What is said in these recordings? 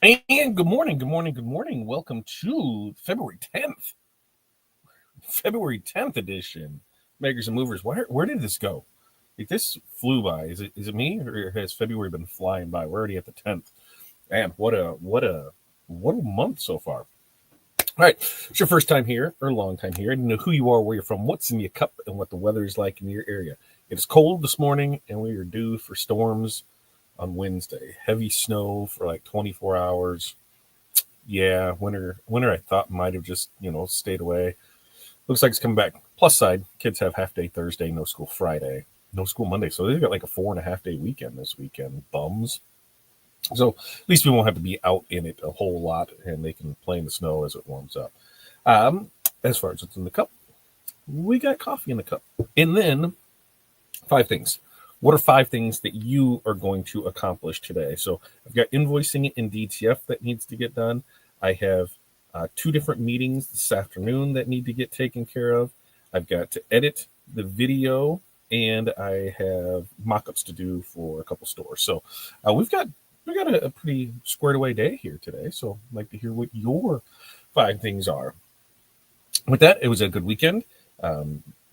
And good morning. Welcome to February 10th edition. Makers and Movers. Where did this go? Like, this flew by. Is it me, or has February been flying by? We're already at the 10th. Man, what a month so far. All right, it's your first time here or long time here. I didn't know who you are, where you're from, what's in your cup, and what the weather is like in your area. It is cold this morning, and we are due for storms on Wednesday. Heavy snow for like 24 hours. Yeah, winter I thought might have just, stayed away. Looks like it's coming back. Plus side, kids have half day Thursday, no school Friday, no school Monday. So they've got like a 4.5 day weekend this weekend. Bums. So at least we won't have to be out in it a whole lot, and they can play in the snow as it warms up. As far as what's in the cup, we got coffee in the cup. And then 5 things. What are 5 things that you are going to accomplish today? So I've got invoicing in DTF that needs to get done. I have 2 different meetings this afternoon that need to get taken care of. I've got to edit the video, and I have mock-ups to do for a couple stores. So we've got a pretty squared away day here today. So I'd like to hear what your 5 things are. With that, it was a good weekend.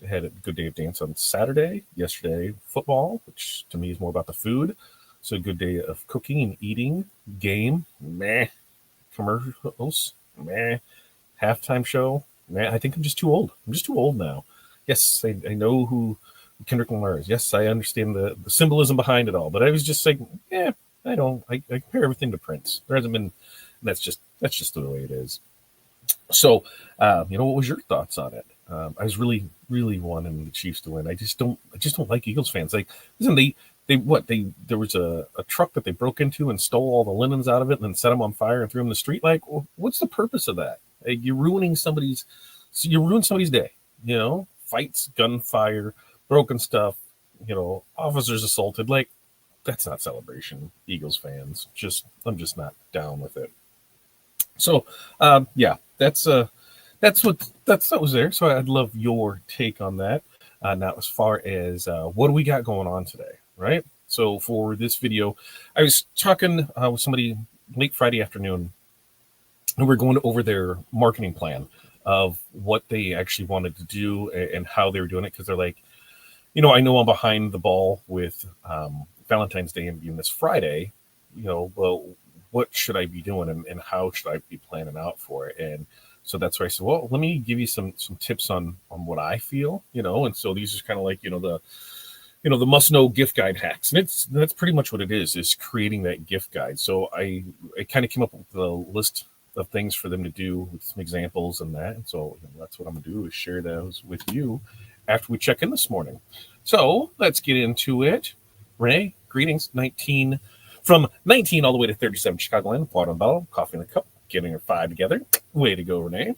Had a good day of dance on Saturday. Yesterday, football, which to me is more about the food. So a good day of cooking and eating. Game, meh. Commercials, meh. Halftime show, meh. I think I'm just too old. I'm just too old now. Yes, I know who Kendrick Lamar is. Yes, I understand the symbolism behind it all. But I was just like, I don't. I compare everything to Prince. There hasn't been. That's just the way it is. So, what was your thoughts on it? I was really, really wanting the Chiefs to win. I just don't like Eagles fans. Like, listen, there was a truck that they broke into and stole all the linens out of it and then set them on fire and threw them in the street. Like, what's the purpose of that? Like, you ruin somebody's day. Fights, gunfire, broken stuff. Officers assaulted. Like, that's not celebration. Eagles fans, I'm just not down with it. So, yeah, that was there. So I'd love your take on that. Now, as far as what do we got going on today, right? So for this video, I was talking with somebody late Friday afternoon, and we're going over their marketing plan of what they actually wanted to do and how they were doing it, because they're like, I know I'm behind the ball with Valentine's Day and being this Friday. Well, what should I be doing and how should I be planning out for it? And so that's why I said, well, let me give you some tips on what I feel, and so these are kind of like, the must know gift guide hacks. And that's pretty much what it is creating that gift guide. So I kind of came up with a list of things for them to do with some examples and that. And so that's what I'm gonna do, is share those with you after we check in this morning. So let's get into it. Renee, greetings. 19 from 19 all the way to 37 Chicagoland, water in the bottle, coffee in the cup, getting her 5 together. Way to go, Renee.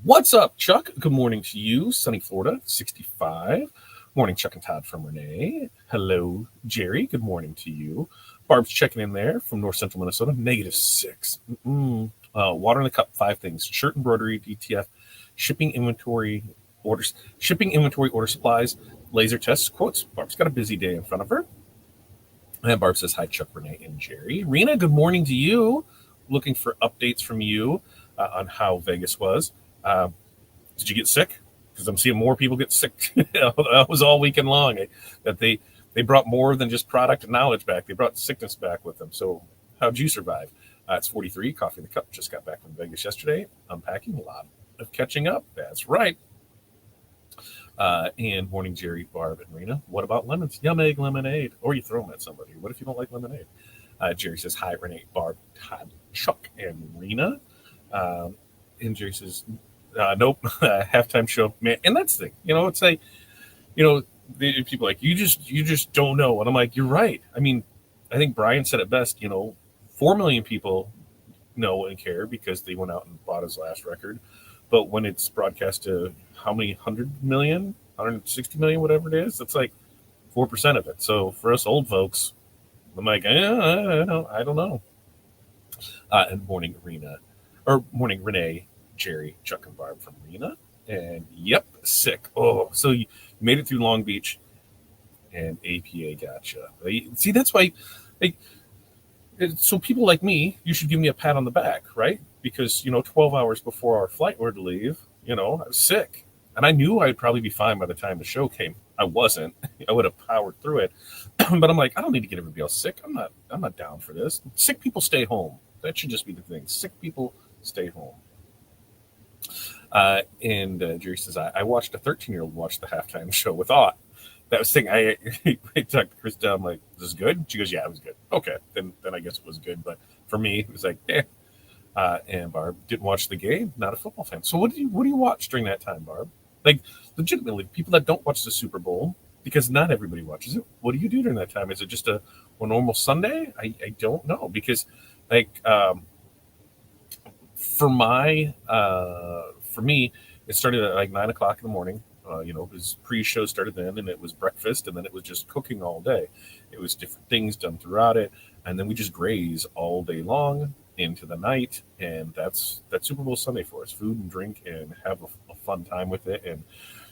What's up, Chuck? Good morning to you. Sunny Florida, 65. Morning, Chuck and Todd from Renee. Hello, Jerry. Good morning to you. Barb's checking in there from North Central Minnesota, -6. Water in the cup, 5 things. Shirt embroidery, DTF, shipping inventory, order supplies, laser tests, quotes. Barb's got a busy day in front of her. And Barb says, hi, Chuck, Renee, and Jerry. Rena, good morning to you. Looking for updates from you on how Vegas was. Did you get sick? Because I'm seeing more people get sick. That was all weekend long. That they brought more than just product and knowledge back. They brought sickness back with them. So how'd you survive? It's 43, coffee in the cup. Just got back from Vegas yesterday. Unpacking, a lot of catching up. That's right. And morning, Jerry, Barb, and Rena. What about lemons? Yum egg lemonade. Or you throw them at somebody. What if you don't like lemonade? Jerry says, hi, Renee, Barb, Todd, Chuck, and Rena. And Jerry says, nope, halftime show, man. And that's the thing, it's like, people are like, you just don't know. And I'm like, you're right. I mean, I think Brian said it best, 4 million people know and care because they went out and bought his last record. But when it's broadcast to how many 100 million, 160 million, whatever it is, it's like 4% of it. So for us old folks, I'm like, I don't know. And morning, Renee, Jerry, Chuck, and Barb from Rena. And yep, sick. Oh, so you made it through Long Beach, and APA gotcha. See, that's why, like, So people like me, you should give me a pat on the back, right? Because 12 hours before our flight were to leave, I was sick, and I knew I'd probably be fine by the time the show came. I wasn't. I would have powered through it, but I'm like, I don't need to get everybody else sick. I'm not down for this. Sick people stay home. That should just be the thing. Sick people stay home. And Jerry says, I watched a 13-year-old watch the halftime show with awe. That was the thing. I talked to Krista. I'm like, "This is good." She goes, "Yeah, it was good." Okay, then I guess it was good. But for me, it was like, eh. And Barb didn't watch the game. Not a football fan. So what do you watch during that time, Barb? Like, legitimately, people that don't watch the Super Bowl, because not everybody watches it. What do you do during that time? Is it just a normal Sunday? I don't know, because like for me, it started at like 9 o'clock in the morning. His pre-show started then, and it was breakfast, and then it was just cooking all day. It was different things done throughout it, and then we just graze all day long into the night, and that's Super Bowl Sunday for us: food and drink, and have a fun time with it, and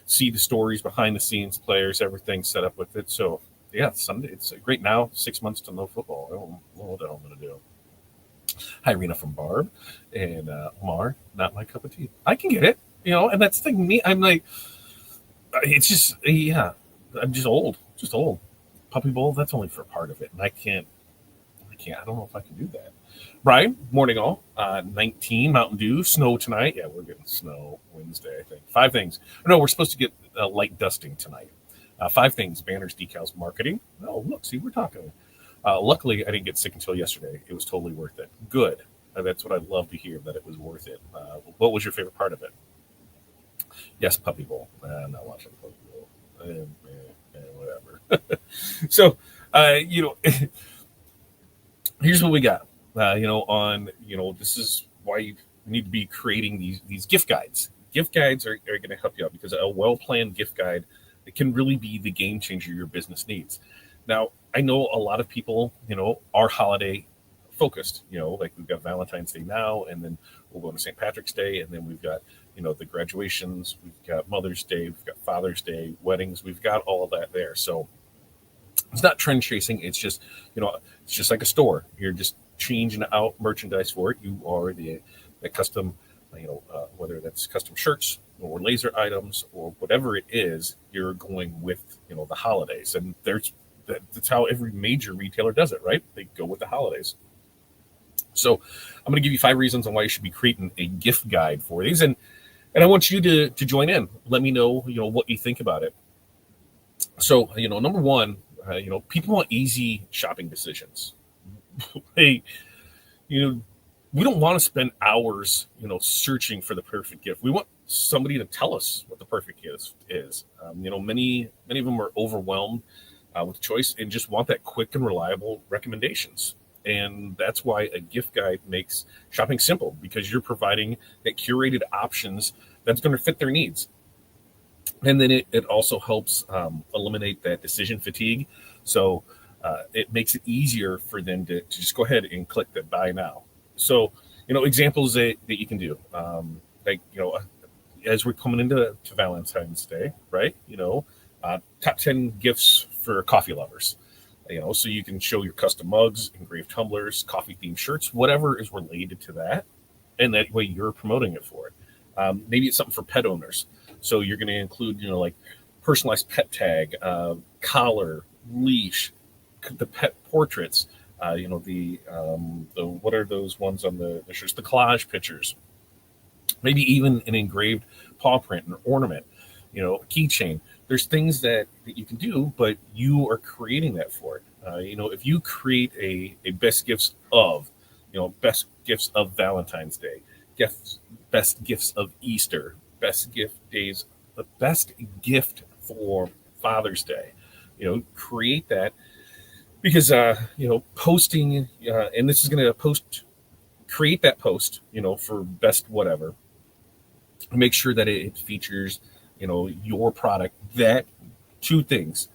see the stories behind the scenes, players, everything set up with it. So yeah, Sunday, it's great. Now 6 months to no football. I don't know what the hell I'm gonna do. Hi, Rena from Barb, and Mar, not my cup of tea. I can get it, and that's the thing. Me, I'm like, it's just, yeah, I'm just old, Puppy bowl, that's only for part of it, and I can't. I don't know if I can do that. Brian, morning all. 19 Mountain Dew, snow tonight. Yeah, we're getting snow Wednesday, I think. 5 things. No, we're supposed to get light dusting tonight. 5 things: banners, decals, marketing. Oh, look, see, we're talking. Luckily, I didn't get sick until yesterday. It was totally worth it. Good. That's what I'd love to hear, that it was worth it. What was your favorite part of it? Yes, Puppy Bowl. I'm not watching Puppy Bowl. Whatever. So, here's what we got. This is why you need to be creating these gift guides. Gift guides are going to help you out, because a well-planned gift guide, it can really be the game changer your business needs. Now, I know a lot of people, are holiday focused. Like we've got Valentine's Day now, and then we'll go to St. Patrick's Day, and then we've got, the graduations, we've got Mother's Day, we've got Father's Day, weddings, we've got all of that there. So it's not trend chasing. It's just, it's just like a store. You're just changing out merchandise for it. You are the custom, whether that's custom shirts or laser items or whatever it is, you're going with, the holidays. And that's how every major retailer does it, right? They go with the holidays. So I'm going to give you 5 reasons on why you should be creating a gift guide for these. And I want you to join in. Let me know, what you think about it. So, number one, people want easy shopping decisions. Hey, we don't want to spend hours, searching for the perfect gift. We want somebody to tell us what the perfect gift is. Many of them are overwhelmed with choice and just want that quick and reliable recommendations. And that's why a gift guide makes shopping simple, because you're providing that curated options that's going to fit their needs. And then it also helps eliminate that decision fatigue. So it makes it easier for them to just go ahead and click that buy now. So, examples that you can do, as we're coming into Valentine's Day, right? Top 10 gifts for coffee lovers. So you can show your custom mugs, engraved tumblers, coffee themed shirts, whatever is related to that. And that way you're promoting it for it. Maybe it's something for pet owners. So you're going to include, like personalized pet tag, collar, leash, the pet portraits, the what are those ones on the shirts? The collage pictures, maybe even an engraved paw print, an ornament, a keychain. There's things that you can do, but you are creating that for it. If you create a best gifts of, best gifts of Valentine's Day, best gifts of Easter, best gift days, the best gift for Father's Day, create that, because posting, and this is going to create that post, for best whatever. Make sure that it features, your product, that 2 things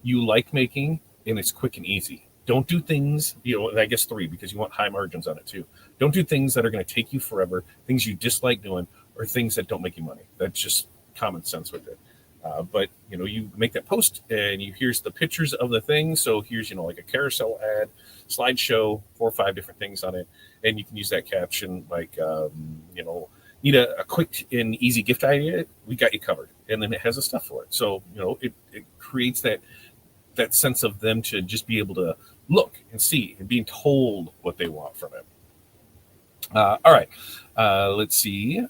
you like making, and it's quick and easy. Don't do things, and I guess 3, because you want high margins on it too. Don't do things that are going to take you forever, things you dislike doing, or things that don't make you money. That's just common sense with it. But you make that post and here's the pictures of the things. So here's like a carousel ad, slideshow, 4 or 5 different things on it, and you can use that caption like need a quick and easy gift idea. We got you covered, and then it has the stuff for it. So it creates that sense of them to just be able to look and see and being told what they want from it. All right, let's see.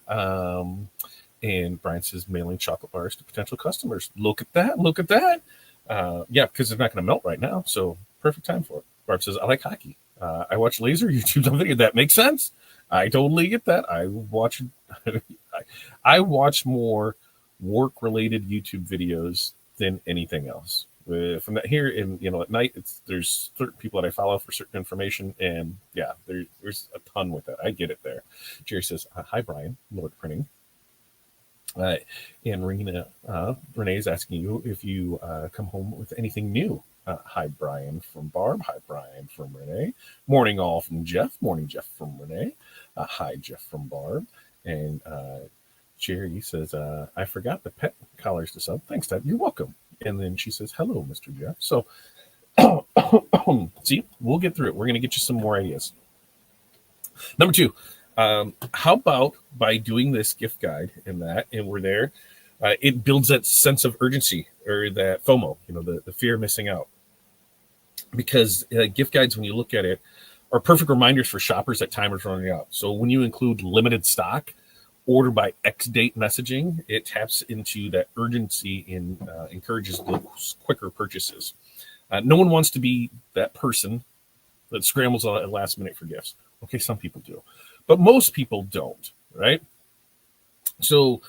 And Brian says mailing chocolate bars to potential customers. Look at that. Look at that. Yeah, because they're not going to melt right now. So perfect time for it. Barb says, I like hockey. I watch laser YouTube's on video. That makes sense. I totally get that. I watch more work-related YouTube videos than anything else. From that here in at night, there's certain people that I follow for certain information, and yeah, there's a ton with that. I get it there. Jerry says, hi Brian, Lord Printing. And Renee is asking you if you come home with anything new. Hi Brian from Barb. Hi Brian from Renee. Morning all from Jeff. Morning Jeff from Renee. Hi Jeff from Barb. And Jerry says, I forgot the pet collars to sub. Thanks, Dad. You're welcome. And then she says, hello, Mr. Jeff. So, see, we'll get through it. We're going to get you some more ideas. Number 2, how about by doing this gift guide and we're there, it builds that sense of urgency or that FOMO, the fear of missing out. Because gift guides, when you look at it, are perfect reminders for shoppers that time is running out. So when you include limited stock, order by X date messaging, it taps into that urgency and encourages those quicker purchases. No one wants to be that person that scrambles at last minute for gifts. Okay, some people do, but most people don't, right? So,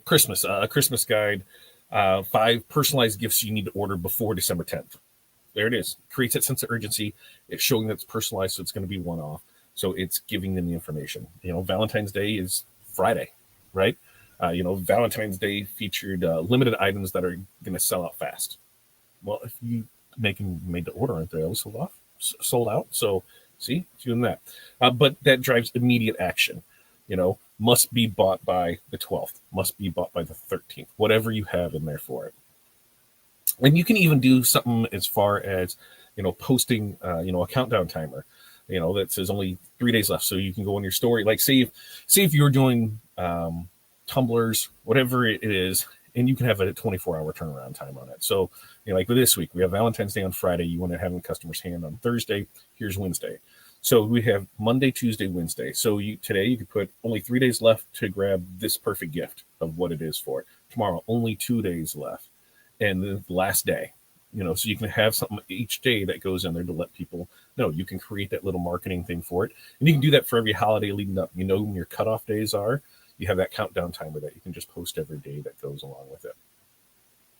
Christmas, a Christmas guide, 5 personalized gifts you need to order before December 10th. There it is. Creates that sense of urgency. It's showing that it's personalized, so it's going to be one-off. So it's giving them the information. Valentine's Day is Friday, right? Valentine's Day featured limited items that are going to sell out fast. Well, if you made to order, aren't they always sold out? So see, doing that. But that drives immediate action. Must be bought by the 12th, must be bought by the 13th, whatever you have in there for it. And you can even do something as far as, posting, a countdown timer, that says only 3 days left. So you can go in your story, like say if you're doing tumblers, whatever it is, and you can have a 24-hour turnaround time on it. So, like this week, we have Valentine's Day on Friday. You want to have a customer's hand on Thursday. Here's Wednesday. So we have Monday, Tuesday, Wednesday. So today you could put only 3 days left to grab this perfect gift of what it is for it. Tomorrow, only 2 days left. And the last day, so you can have something each day that goes in there to let people know. You can create that little marketing thing for it. And you can do that for every holiday leading up. When your cutoff days are, you have that countdown timer that you can just post every day that goes along with it.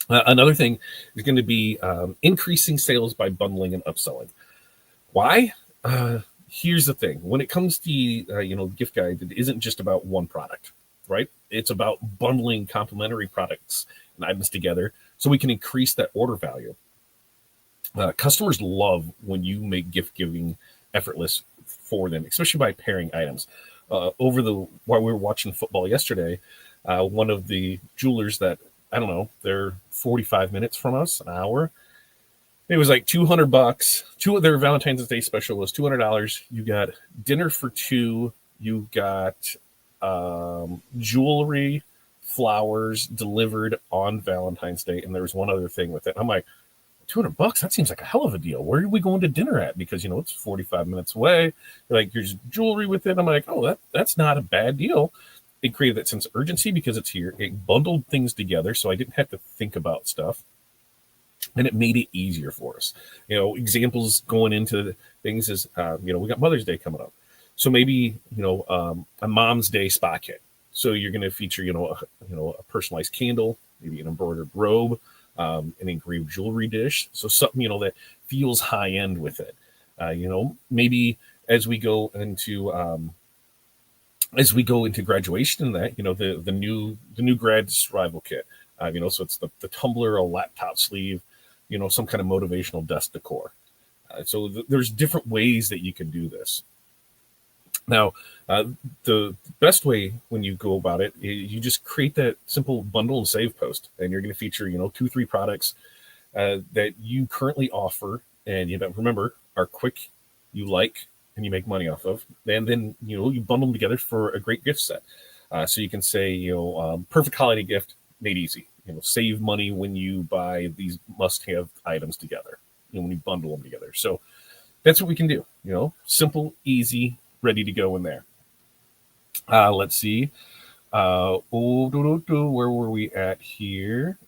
Another thing is going to be increasing sales by bundling and upselling. Why? Here's the thing. When it comes to, gift guide, it isn't just about one product, right? It's about bundling complementary products and items together so we can increase that order value. Customers love when you make gift giving effortless for them, especially by pairing items. While we were watching football yesterday, one of the jewelers that, I don't know, they're 45 minutes from us, an hour. It was like $200. Their Valentine's Day special was $200. You got dinner for 2. You got jewelry, flowers delivered on Valentine's Day, and there was one other thing with it. I'm like, $200? That seems like a hell of a deal. Where are we going to dinner at? Because it's 45 minutes away. Like, there's jewelry with it. I'm like, oh, that's not a bad deal. It created that sense of urgency because it's here. It bundled things together, so I didn't have to think about stuff. And it made it easier for us. Examples going into things is, we got Mother's Day coming up. So maybe, a Mom's Day spa kit. So you're going to feature, a personalized candle, maybe an embroidered robe, an engraved jewelry dish. So something, that feels high end with it. Maybe as we go into graduation and that, the new grad survival kit, so it's the tumbler, a laptop sleeve, some kind of motivational desk decor. So there's different ways that you can do this. Now, the best way when you go about it is you just create that simple bundle and save post, and you're going to feature, 2, 3 products that you currently offer, and remember, are quick, you like, and you make money off of, and then you bundle them together for a great gift set. So you can say, perfect holiday gift made easy. Save money when you buy these must-have items together. When you bundle them together. So that's what we can do. Simple, easy, ready to go in there. Let's see. Where were we at here?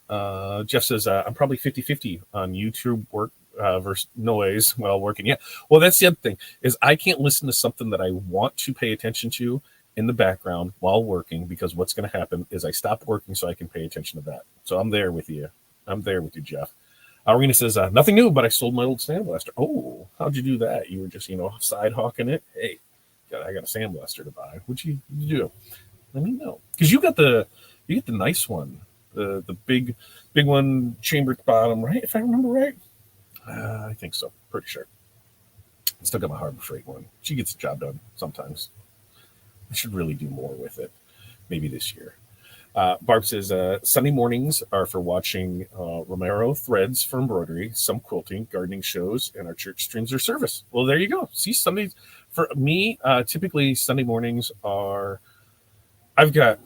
Jeff says, I'm probably 50-50 on YouTube work versus noise while working. Yeah. Well, that's the other thing is I can't listen to something that I want to pay attention to in the background while working, because what's going to happen is I stop working so I can pay attention to that. So I'm there with you. Jeff. Arena says, nothing new, but I sold my old sandblaster. Oh, how'd you do that? You were just, side hawking it. Hey, I got a sandblaster to buy. What'd you do? Let me know, because you get the nice one, the big one, chambered bottom, right? If I remember right, I think so. Pretty sure. I still got my Harbor Freight one. She gets the job done sometimes. I should really do more with it, maybe this year. Barb says, Sunday mornings are for watching Romero threads for embroidery, some quilting, gardening shows, and our church streams their service. Well, there you go. See, Sundays for me, typically Sunday mornings are. I've got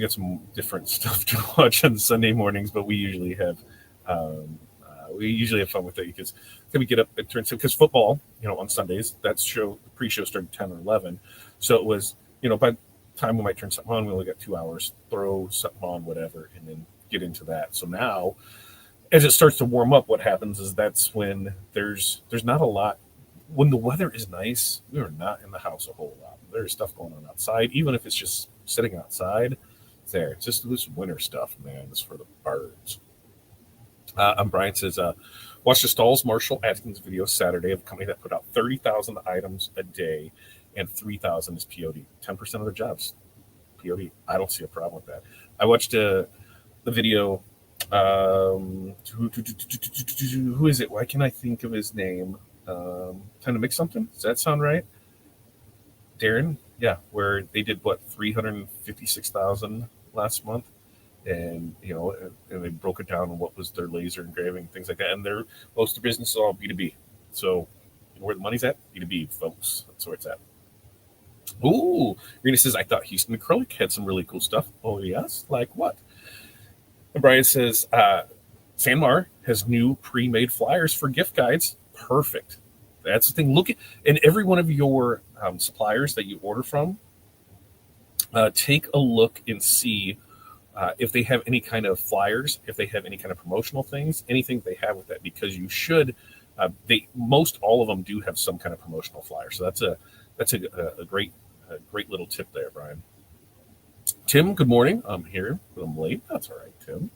some different stuff to watch on Sunday mornings, but we usually have fun with it because we get up and turn, because football, on Sundays, the pre-show started 10 or 11, so it was, by the time we might turn something on, we only got 2 hours, throw something on, whatever, and then get into that. So now, as it starts to warm up, what happens is that's when there's not a lot. When the weather is nice, we are not in the house a whole lot. There's stuff going on outside, even if it's just sitting outside. It's there. It's just this winter stuff, man. It's for the birds. Brian says, watch the Stalls Marshall Atkins video Saturday of a company that put out 30,000 items a day, and 3,000 is POD. 10% of their jobs, POD. I don't see a problem with that. I watched the video. Who is it? Why can't I think of his name? Time to Mix Something? Does that sound right? Darren? Yeah, where they did 356,000 last month, and and they broke it down on what was their laser engraving, things like that. And most of the business is all B2B. So where the money's at, B2B, folks. That's where it's at. Ooh, Rena says, I thought Houston Acrylic had some really cool stuff. Oh yes, like what? And Brian says, Sanmar has new pre-made flyers for gift guides. Perfect. That's the thing. Look at, in every one of your suppliers that you order from, take a look and see if they have any kind of flyers, if they have any kind of promotional things, anything they have with that, because you should. Most all of them do have some kind of promotional flyer. So that's a great little tip there, Brian. Tim, good morning. I'm here, but I'm late. That's all right, Tim.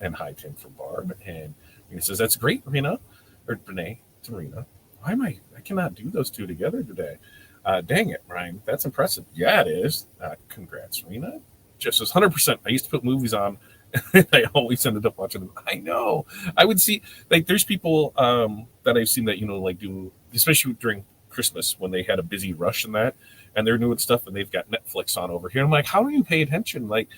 And hi, Tim, from Barb. And he says, that's great, Rena, or Renee to Rena. Why am I cannot do those two together today. Dang it, Ryan. That's impressive. Yeah, it is. Congrats, Rena. Just says 100%. I used to put movies on, and I always ended up watching them. I know. I would see, like, there's people that I've seen that, do, especially during Christmas when they had a busy rush in that, and they're doing stuff, and they've got Netflix on over here. I'm like, how do you pay attention? Like,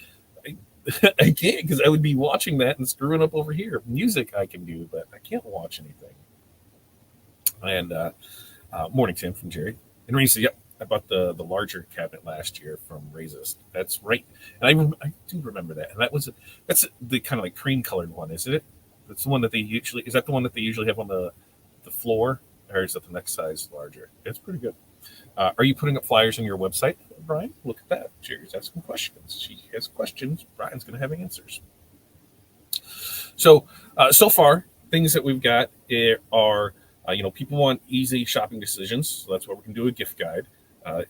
I can't, because I would be watching that and screwing up over here. Music I can do, but I can't watch anything. And morning, Tim, from Jerry. And Reese said, yep, I bought the larger cabinet last year from Razist. That's right. And I do remember that. And that's the kind of like cream colored one, isn't it? That's the one that is that the one that they usually have on the floor? Or is that the next size larger? It's pretty good. Are you putting up flyers on your website, Brian? Look at that. Jerry's asking questions. She has questions. Brian's going to have answers. So far, things that we've got are, people want easy shopping decisions. So that's what we're going to do, a gift guide.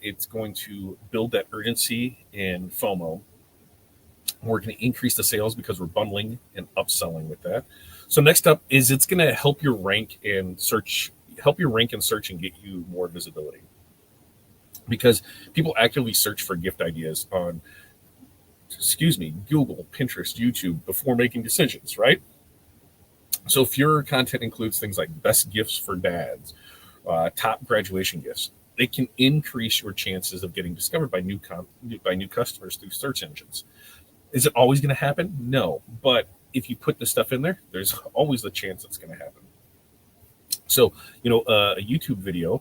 It's going to build that urgency in FOMO. We're going to increase the sales because we're bundling and upselling with that. So next up is it's going to help your rank and search and get you more visibility. Because people actively search for gift ideas on, Google, Pinterest, YouTube before making decisions, right? So if your content includes things like best gifts for dads, top graduation gifts, it can increase your chances of getting discovered by new customers through search engines. Is it always going to happen? No, but if you put the stuff in there, there's always the chance it's going to happen. So, a YouTube video,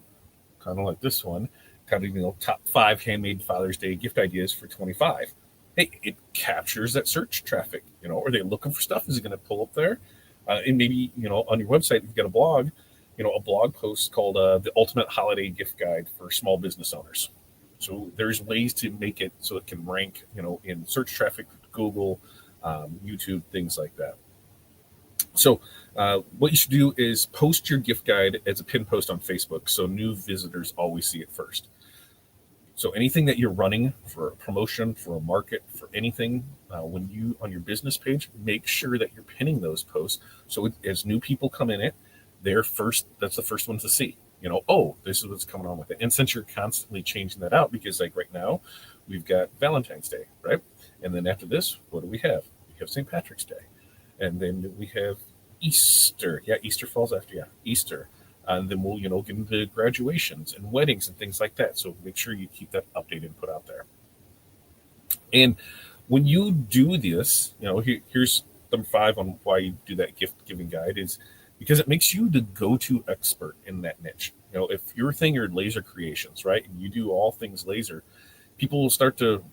kind of like this one, kind of, top 5 handmade Father's Day gift ideas for 25. Hey, it captures that search traffic. Are they looking for stuff? Is it going to pull up there? And maybe, on your website, you've got a blog post called The Ultimate Holiday Gift Guide for Small Business Owners. So there's ways to make it so it can rank, in search traffic, Google, YouTube, things like that. So what you should do is post your gift guide as a pin post on Facebook so new visitors always see it first. So anything that you're running for a promotion, for a market, for anything, when you on your business page, make sure that you're pinning those posts. So as new people come in it, that's the first one to see. Oh, this is what's coming on with it. And since you're constantly changing that out, because like right now, we've got Valentine's Day, right? And then after this, what do we have? We have St. Patrick's Day. And then we have Easter. Yeah, Easter falls after, Easter. And then we'll, get into graduations and weddings and things like that. So make sure you keep that updated and put out there. And when you do this, here's number 5 on why you do that gift giving guide is because it makes you the go-to expert in that niche. If your thing are laser creations, right, and you do all things laser, people will start to,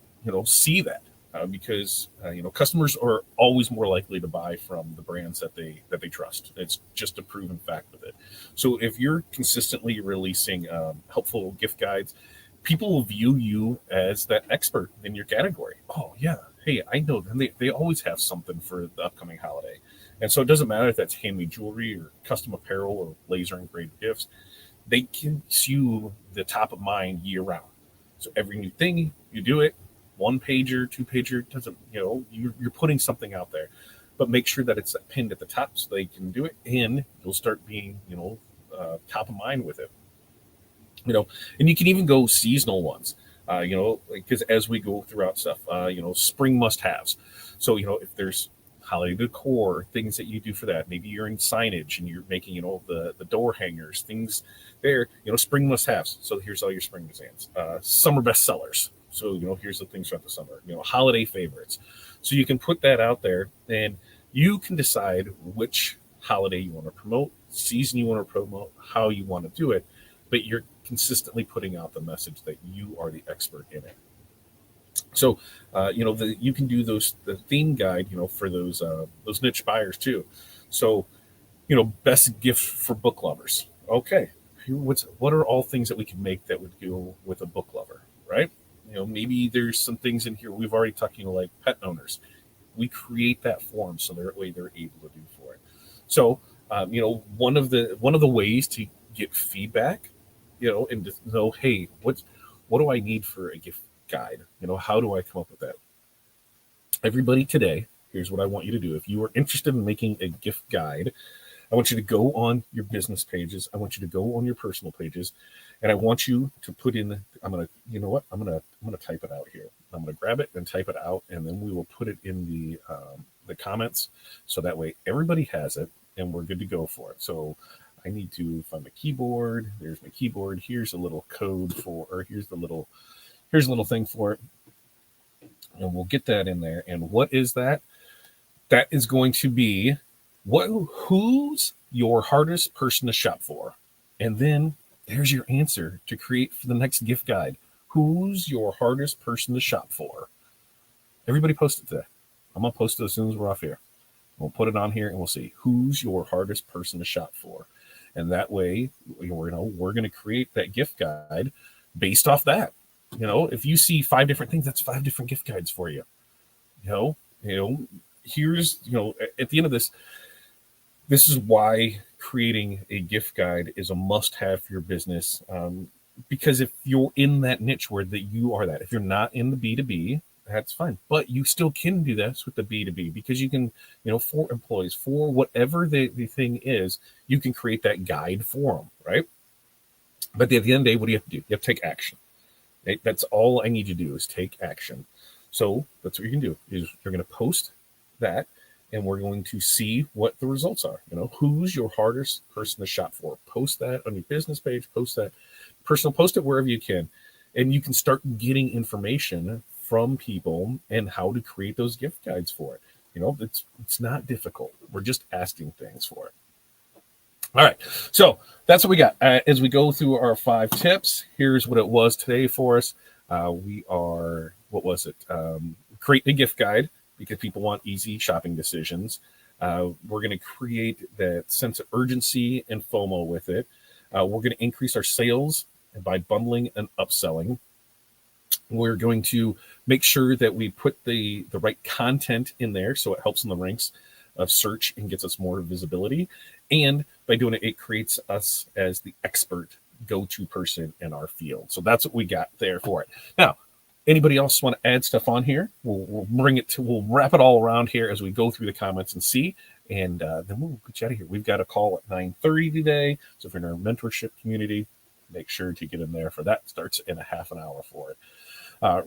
see that. Because customers are always more likely to buy from the brands that they trust. It's just a proven fact with it. So if you're consistently releasing helpful gift guides, people will view you as that expert in your category. Oh yeah, hey, I know them. They always have something for the upcoming holiday. And so it doesn't matter if that's handmade jewelry or custom apparel or laser engraved gifts. They keep you the top of mind year round. So every new thing you do it. 1-pager, 2-pager, doesn't, you're putting something out there, but make sure that it's pinned at the top so they can do it, and you'll start being, top of mind with it. And you can even go seasonal ones, because as we go throughout stuff, spring must-haves. So, if there's holiday decor, things that you do for that, maybe you're in signage and you're making, the door hangers, things there, spring must-haves. So here's all your spring designs, summer bestsellers. So, here's the things throughout the summer, holiday favorites. So you can put that out there and you can decide which holiday you want to promote, season you want to promote, how you want to do it, but you're consistently putting out the message that you are the expert in it. So, you can do the theme guide, for those niche buyers too. So, best gift for book lovers. Okay. What are all things that we can make that would go with a book lover, right? Maybe there's some things in here we've already talked, like pet owners. We create that form so they're able to do for it. So, one of the ways to get feedback, and to know, hey, what do I need for a gift guide? How do I come up with that? Everybody today, here's what I want you to do. If you are interested in making a gift guide, I want you to go on your business pages. I want you to go on your personal pages, and I want you to put in. I'm gonna type it out here. I'm gonna grab it and type it out, and then we will put it in the comments, so that way everybody has it, and we're good to go for it. So I need to find my keyboard. There's my keyboard. Here's a little code here's a little thing for it, and we'll get that in there. And what is that? That is going to be who's your hardest person to shop for? And then there's your answer to create for the next gift guide. Who's your hardest person to shop for? Everybody post it today. I'm going to post it as soon as we're off here. We'll put it on here and we'll see who's your hardest person to shop for. And that way, we're going to create that gift guide based off that. If you see 5 different things, that's 5 different gift guides for you. Here's, at the end of this is why creating a gift guide is a must-have for your business. Because if you're in that niche where you are that, if you're not in the B2B, that's fine. But you still can do this with the B2B, because you can, for employees, for whatever the thing is, you can create that guide for them, right? But at the end of the day, what do you have to do? You have to take action. Okay? That's all I need you to do is take action. So that's what you can do, is you're going to post that, and we're going to see what the results are. Who's your hardest person to shop for? Post that on your business page, post that, personal, post it wherever you can, and you can start getting information from people and how to create those gift guides for it. It's not difficult. We're just asking things for it. All right, so that's what we got. As we go through our 5 tips, here's what it was today for us. We are, what was it? Create a gift guide because people want easy shopping decisions. We're going to create that sense of urgency and FOMO with it. We're going to increase our sales by bundling and upselling. We're going to make sure that we put the right content in there so it helps in the ranks of search and gets us more visibility. And by doing it, it creates us as the expert go-to person in our field. So that's what we got there for it. Now, anybody else want to add stuff on here? We'll wrap it all around here as we go through the comments and see. And then we'll get you out of here. We've got a call at 9:30 today. So if you're in our mentorship community, make sure to get in there for that. Starts in a half an hour for it.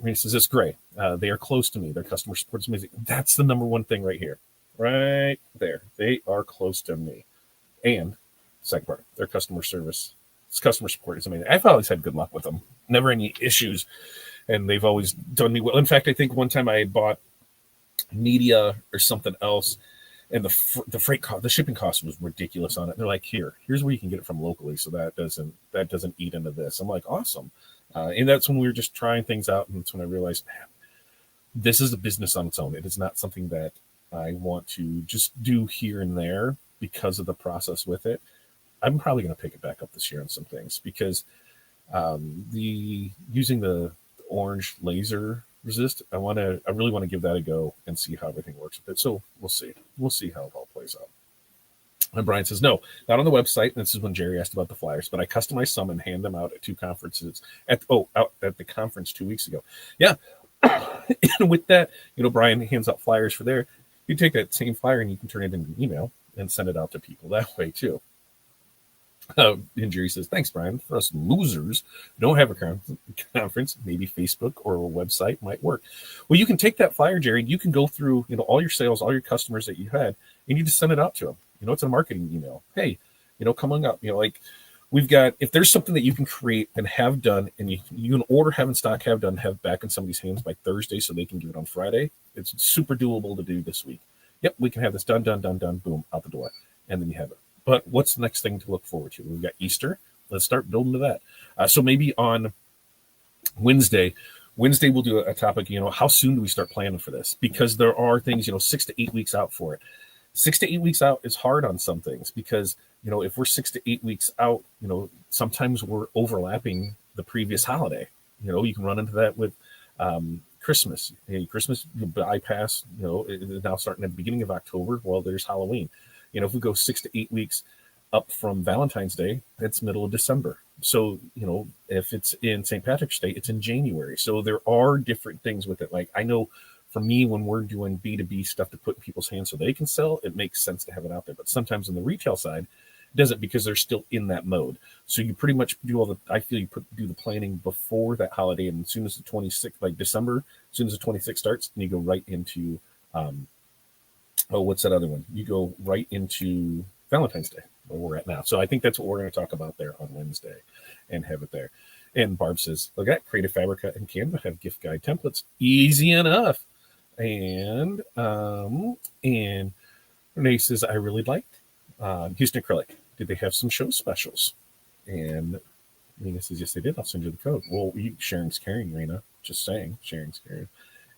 Rena says, it's great. They are close to me. Their customer support is amazing. That's the number one thing right here. Right there. They are close to me. And second part, their customer support is amazing. I've always had good luck with them. Never any issues. And they've always done me well. In fact, I think one time I had bought media or something else, and the freight cost, the shipping cost was ridiculous on it. They're like, here's where you can get it from locally, so that doesn't eat into this. I'm like, awesome. And that's when we were just trying things out, and that's when I realized, man, this is a business on its own. It is not something that I want to just do here and there because of the process with it. I'm probably going to pick it back up this year on some things because using the orange laser resist, I really want to give that a go and see how everything works with it. So we'll see how it all plays out. And Brian says, no, not on the website. And this is when Jerry asked about the flyers, but I customize some and hand them out at 2 conferences out at the conference 2 weeks ago. Yeah. And with that, Brian hands out flyers for there. You take that same flyer and you can turn it into an email and send it out to people that way too. And Jerry says, thanks, Brian. For us losers who don't have a conference, maybe Facebook or a website might work. Well, you can take that flyer, Jerry. You can go through, all your sales, all your customers that you had, and you just send it out to them. It's a marketing email. Hey, coming up, we've got, if there's something that you can create and have done, and you can order, have in stock, have done, have back in somebody's hands by Thursday so they can do it on Friday, it's super doable to do this week. Yep, we can have this done, boom, out the door. And then you have it. But what's the next thing to look forward to? We've got Easter. Let's start building to that. So maybe on Wednesday we'll do a topic, how soon do we start planning for this? Because there are things, 6 to 8 weeks out for it. 6 to 8 weeks out is hard on some things because, if we're 6 to 8 weeks out, sometimes we're overlapping the previous holiday. You can run into that with Christmas. Christmas bypass, is now starting at the beginning of October. Well, there's Halloween. If we go 6 to 8 weeks up from Valentine's Day, that's middle of December. So, if it's in St. Patrick's Day, it's in January. So there are different things with it. Like I know for me, when we're doing B2B stuff to put in people's hands so they can sell, it makes sense to have it out there. But sometimes on the retail side, it doesn't because they're still in that mode. So you pretty much do do the planning before that holiday. And as soon as the 26th, like December, as soon as the 26th starts, then you go right into, what's that other one? You go right into Valentine's Day, where we're at now. So I think that's what we're going to talk about there on Wednesday and have it there. And Barb says, look at Creative Fabrica and Canva have gift guide templates. Easy enough. And Renee says, I really liked Houston Acrylic. Did they have some show specials? And Lena says, yes, they did. I'll send you the code. Well, sharing's caring, Rena. Just saying, sharing's caring.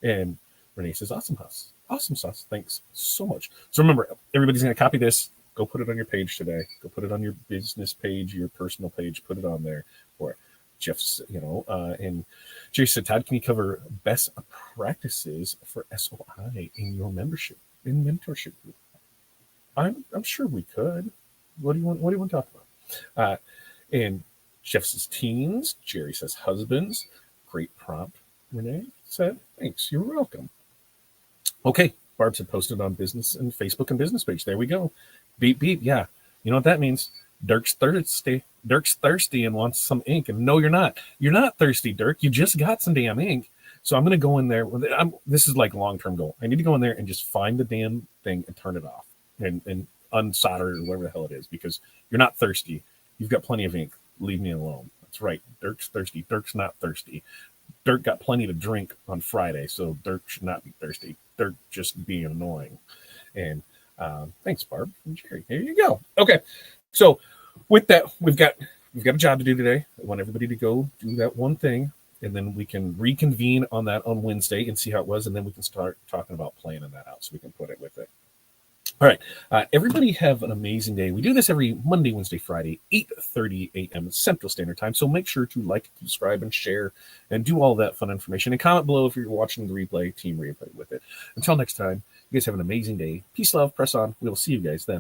And Renee says, awesome sauce. Awesome sauce. Thanks so much. So remember, everybody's going to copy this. Go put it on your page today. Go put it on your business page, your personal page. Put it on there for it. Jeff's, and Jerry said, Todd, can you cover best practices for SOI in your mentorship group? I'm sure we could. What do you want to talk about? And Jeff says teens. Jerry says husbands. Great prompt. Renee said, thanks. You're welcome. Okay. Barb said posted on business and Facebook and business page. There we go. Beep, beep. Yeah. You know what that means? Dirk's thirsty. Dirk's thirsty and wants some ink. And no, you're not. You're not thirsty, Dirk. You just got some damn ink. So I'm going to go in there. This is like long-term goal. I need to go in there and just find the damn thing and turn it off and unsolder it or whatever the hell it is because you're not thirsty. You've got plenty of ink. Leave me alone. That's right. Dirk's thirsty. Dirk's not thirsty. Dirk got plenty to drink on Friday, so Dirk should not be thirsty. Dirk just being annoying. And thanks, Barb and Jerry. There you go. Okay, so with that, we've got a job to do today. I want everybody to go do that one thing, and then we can reconvene on that on Wednesday and see how it was, and then we can start talking about planning that out so we can put it with it. All right. Everybody have an amazing day. We do this every Monday, Wednesday, Friday, 8:30 a.m. Central Standard Time. So make sure to like, subscribe, and share, and do all that fun information. And comment below if you're watching the replay, team replay with it. Until next time, you guys have an amazing day. Peace, love, press on. We'll see you guys then.